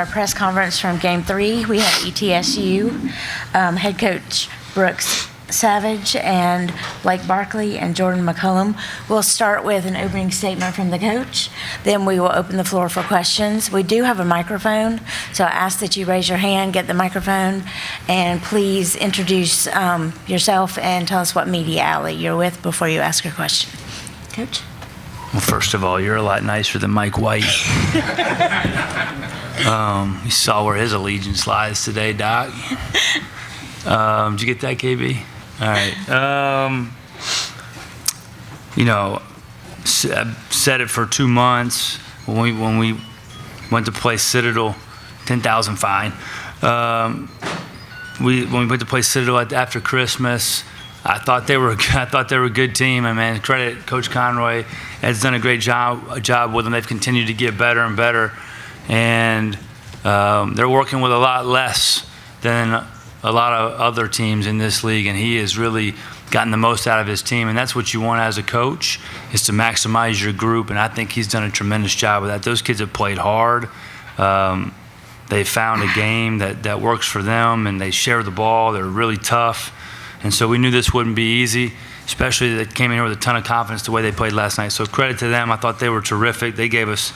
Our press conference from Game 3, we have ETSU head coach Brooks Savage and Blake Barkley and Jordan McCullum. We'll start with an opening statement from the coach. Then we will open the floor for questions. We do have a microphone, so I ask that you raise your hand, get the microphone, and please introduce yourself and tell us what media outlet you're with before you ask your question. Coach? Well, first of all, you're a lot nicer than Mike White. You saw where his allegiance lies today, Doc. Did you get that, KB? All right. I've said it for 2 months. When we went to play Citadel, 10,000 fine. When we went to play Citadel after Christmas, I thought they were a good team. I mean, credit Coach Conroy has done a great job with them. They've continued to get better and better, and they're working with a lot less than a lot of other teams in this league, and he has really gotten the most out of his team, and that's what you want as a coach, is to maximize your group, and I think he's done a tremendous job with that. Those kids have played hard. They found a game that works for them, and they share the ball. They're really tough. And so we knew this wouldn't be easy, especially they came in here with a ton of confidence the way they played last night. So credit to them. I thought they were terrific. They gave us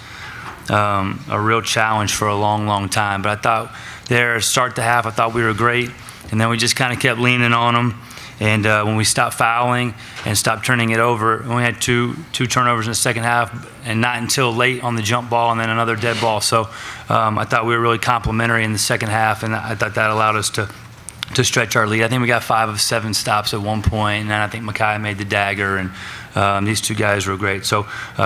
a real challenge for a long, long time. But I thought there, start the half, I thought we were great. And then we just kind of kept leaning on them. And when we stopped fouling and stopped turning it over, we only had two turnovers in the second half, and not until late on the jump ball and then another dead ball. So I thought we were really complimentary in the second half, and I thought that allowed us to stretch our lead. I think we got 5 of 7 stops at one point, and then I think Mekhi made the dagger, and these two guys were great. So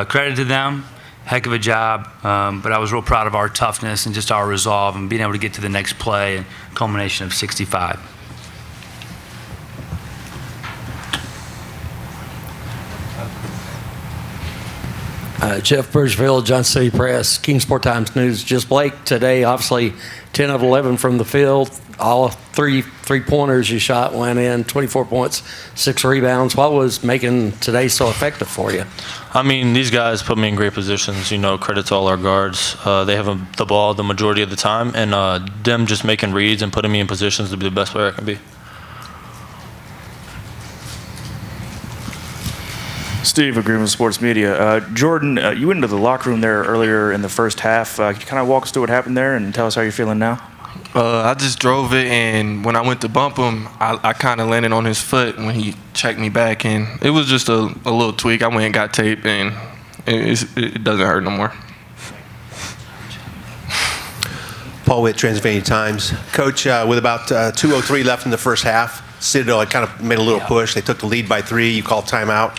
credit to them, heck of a job, but I was real proud of our toughness and just our resolve and being able to get to the next play and culmination of 65. Jeff Birchfield, Johnson City Press, Kingsport Times News. Just Blake today, obviously 10 of 11 from the field. All three-pointers you shot went in, 24 points, 6 rebounds. What was making today so effective for you? I mean, these guys put me in great positions. Credit to all our guards. They have the ball the majority of the time, and them just making reads and putting me in positions to be the best player I can be. Steve, Agreement Sports Media. Jordan, you went into the locker room there earlier in the first half. Could you kind of walk us through what happened there and tell us how you're feeling now? I just drove it, and when I went to bump him, I kind of landed on his foot when he checked me back, and it was just a little tweak. I went and got tape, and it doesn't hurt no more. Paul Witt, Transylvania Times. Coach, with about 2:03 left in the first half, Citadel had kind of made a little push. They took the lead by 3. You called timeout.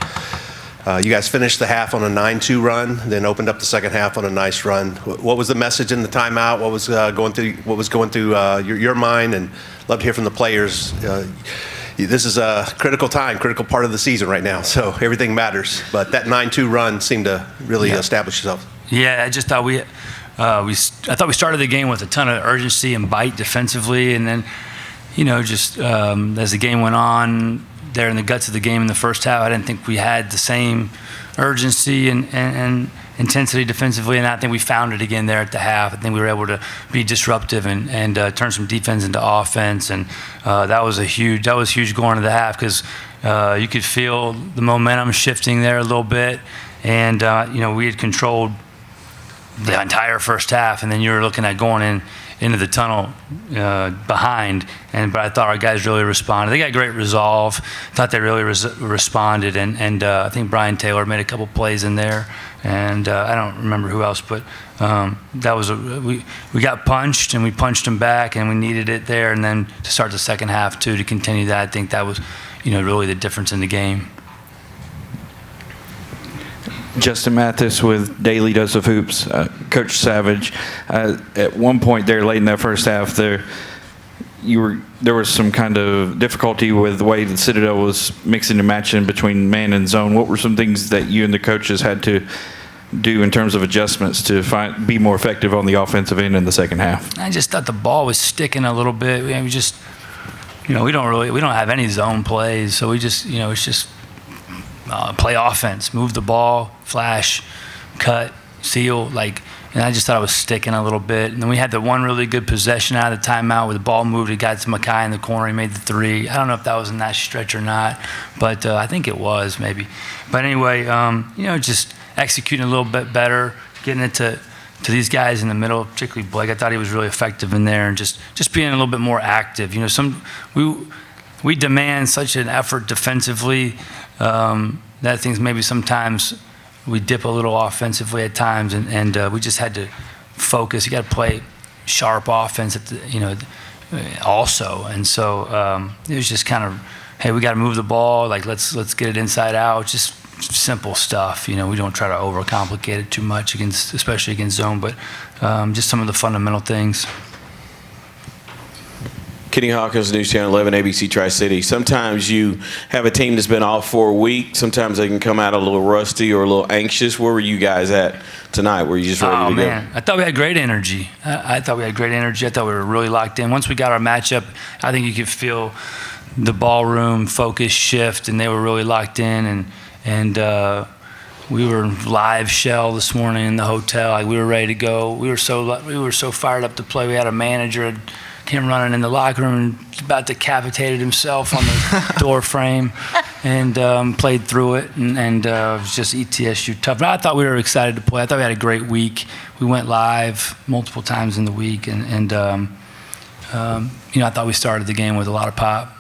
You guys finished the half on a 9-2 run, then opened up the second half on a nice run. What was the message in the timeout? What was going through your mind? And love to hear from the players. This is a critical time, critical part of the season right now. So everything matters. But that 9-2 run seemed to really establish itself. Yeah, I just thought I thought we started the game with a ton of urgency and bite defensively, and then as the game went on, there in the guts of the game in the first half, I didn't think we had the same urgency and intensity defensively, and I think we found it again there at the half. I think we were able to be disruptive and turn some defense into offense, and that was huge going into the half, because you could feel the momentum shifting there a little bit, and we had controlled the entire first half, and then you were looking at going into the tunnel behind, but I thought our guys really responded. They got great resolve. Thought they really responded, and I think Brian Taylor made a couple plays in there, and I don't remember who else, but that was we got punched, and we punched them back, and we needed it there, and then to start the second half too, to continue that. I think that was really the difference in the game. Justin Mathis with Daily Dose of Hoops. Coach Savage, at one point there late in that first half, there was some kind of difficulty with the way the Citadel was mixing and matching between man and zone. What were some things that you and the coaches had to do in terms of adjustments to be more effective on the offensive end in the second half? I just thought the ball was sticking a little bit. We don't have any zone plays, so we just it's just play offense, move the ball, flash, cut, seal, and I just thought it was sticking a little bit. And then we had the one really good possession out of the timeout where the ball moved. It got to Mackay in the corner. He made the three. I don't know if that was in that stretch or not, but I think it was maybe. But anyway, just executing a little bit better, getting it to these guys in the middle, particularly Blake. I thought he was really effective in there, and just being a little bit more active. We demand such an effort defensively that things maybe sometimes we dip a little offensively at times, and we just had to focus. You got to play sharp offense also, and so it was just kind of, hey, we got to move the ball. Like let's get it inside out. Just simple stuff. We don't try to overcomplicate it too much especially against zone, but just some of the fundamental things. Kenny Hawkins, News Channel 11, ABC Tri-City. Sometimes you have a team that's been off for a week. Sometimes they can come out a little rusty or a little anxious. Where were you guys at tonight? Were you just ready to go? Oh, man. I thought we had great energy. I thought we had great energy. I thought we were really locked in. Once we got our matchup, I think you could feel the ballroom focus shift, and they were really locked in. And we were live shell this morning in the hotel. Like, we were ready to go. We were so fired up to play. We had a manager, came running in the locker room and about decapitated himself on the door frame, and played through it, and it was just ETSU tough. But I thought we were excited to play. I thought we had a great week. We went live multiple times in the week, and I thought we started the game with a lot of pop.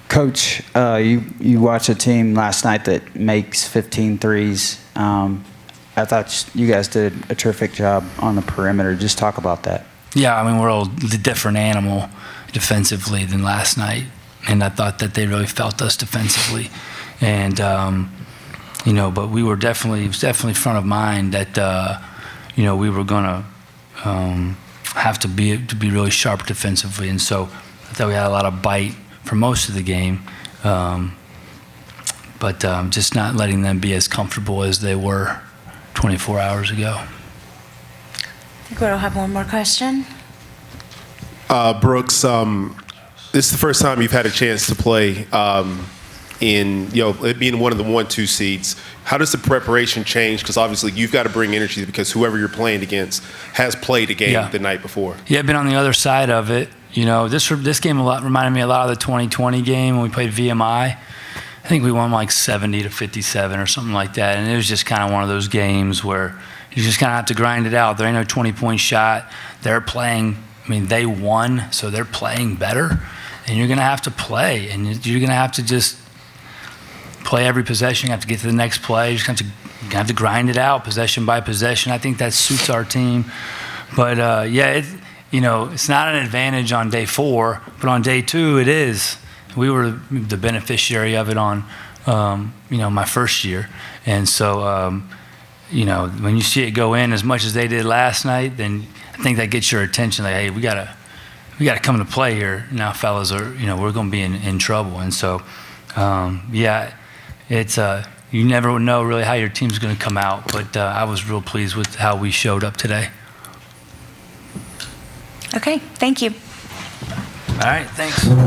Coach, you watched a team last night that makes 15 threes. I thought you guys did a terrific job on the perimeter. Just talk about that. Yeah, we're a different animal defensively than last night, and I thought that they really felt us defensively, and but it was definitely front of mind that we were gonna have to be really sharp defensively, and so I thought we had a lot of bite for most of the game, but just not letting them be as comfortable as they were 24 hours ago. I think we'll have one more question. Brooks, this is the first time you've had a chance to play in, it being one of the 1-2 seeds. How does the preparation change? Because obviously you've got to bring energy because whoever you're playing against has played a game the night before. Yeah, I've been on the other side of it. This game reminded me a lot of the 2020 game when we played VMI. I think we won like 70-57 or something like that, and it was just kind of one of those games where you just kind of have to grind it out. There ain't no 20-point shot. They're playing. They won, so they're playing better, and you're going to have to play, and you're going to have to just play every possession. You have to get to the next play. You just have to grind it out, possession by possession. I think that suits our team, but it's not an advantage on day 4, but on day 2 it is. We were the beneficiary of it on, my first year. And so, when you see it go in as much as they did last night, then I think that gets your attention. Like, hey, we gotta come to play here now, fellas, or we're going to be in trouble. And so, it's you never know really how your team's going to come out. But I was real pleased with how we showed up today. Okay, thank you. All right, thanks.